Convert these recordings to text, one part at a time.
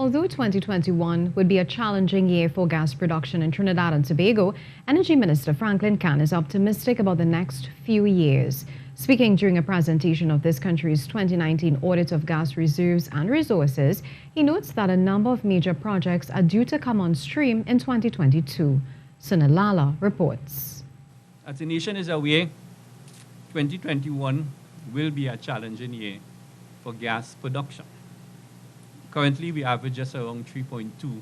Although 2021 would be a challenging year for gas production in Trinidad and Tobago, Energy Minister Franklin Khan is optimistic about the next few years. Speaking during a presentation of this country's 2019 audit of gas reserves and resources, he notes that a number of major projects are due to come on stream in 2022. Sunil Lalla reports. As the nation is aware, 2021 will be a challenging year for gas production. Currently, we average just around 3.2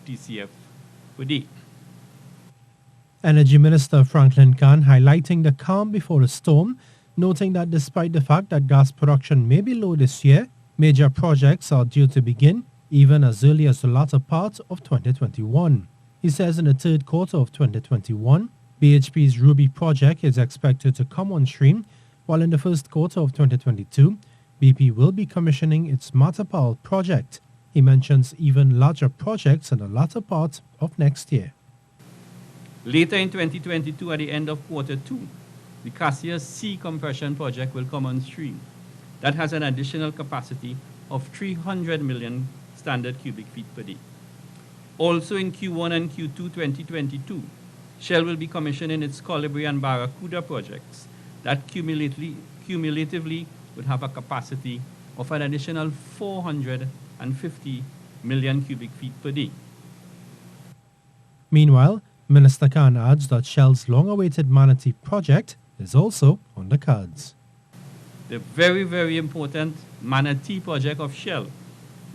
TCF per day. Energy Minister Franklin Khan highlighting the calm before the storm, noting that despite the fact that gas production may be low this year, major projects are due to begin even as early as the latter part of 2021. He says in the third quarter of 2021, BHP's Ruby project is expected to come on stream, while in the first quarter of 2022, BP will be commissioning its Matapal project. He mentions even larger projects in the latter part of next year. Later in 2022, at the end of quarter 2, the Cassia C compression project will come on stream. That has an additional capacity of 300 million standard cubic feet per day. Also in Q1 and Q2 2022, Shell will be commissioning its Colibri and Barracuda projects that cumulatively would have a capacity of an additional 450 million cubic feet per day. Meanwhile, Minister Khan adds that Shell's long-awaited Manatee project is also on the cards. The very, very important Manatee project of Shell,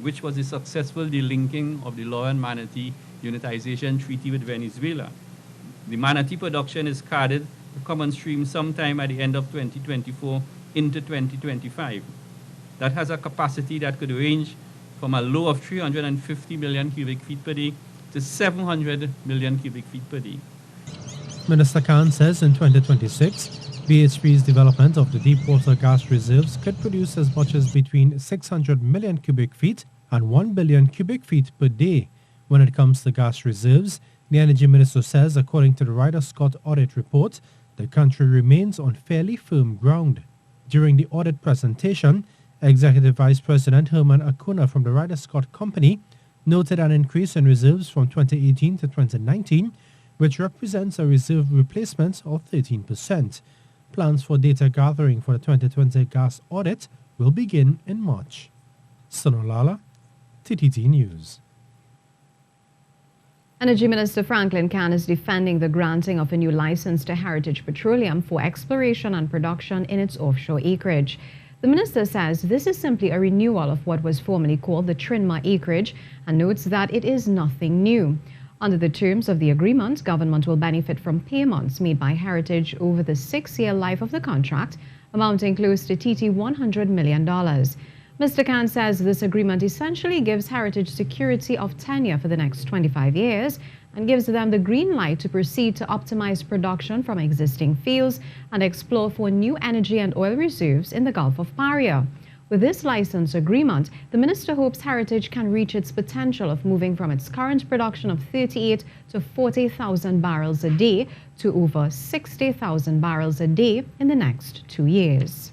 which was the successful delinking of the Law and Manatee Unitization Treaty with Venezuela. The Manatee production is carded to come on stream sometime at the end of 2024 into 2025. That has a capacity that could range from a low of 350 million cubic feet per day to 700 million cubic feet per day. Minister Khan says in 2026, BHP's development of the deepwater gas reserves could produce as much as between 600 million cubic feet and 1 billion cubic feet per day. When it comes to gas reserves, the Energy Minister says, according to the Ryder Scott audit report, the country remains on fairly firm ground. During the audit presentation, Executive Vice President Herman Acuna from the Ryder Scott Company noted an increase in reserves from 2018 to 2019, which represents a reserve replacement of 13%. Plans for data gathering for the 2020 gas audit will begin in March. Sunil Lalla, TTT News. Energy Minister Franklin Khan is defending the granting of a new license to Heritage Petroleum for exploration and production in its offshore acreage. The minister says this is simply a renewal of what was formerly called the Trinma acreage and notes that it is nothing new. Under the terms of the agreement, government will benefit from payments made by Heritage over the 6-year life of the contract, amounting close to $100 million. Mr. Khan says this agreement essentially gives Heritage security of tenure for the next 25 years and gives them the green light to proceed to optimize production from existing fields and explore for new energy and oil reserves in the Gulf of Paria. With this license agreement, the minister hopes Heritage can reach its potential of moving from its current production of 38 to 40,000 barrels a day to over 60,000 barrels a day in the next 2 years.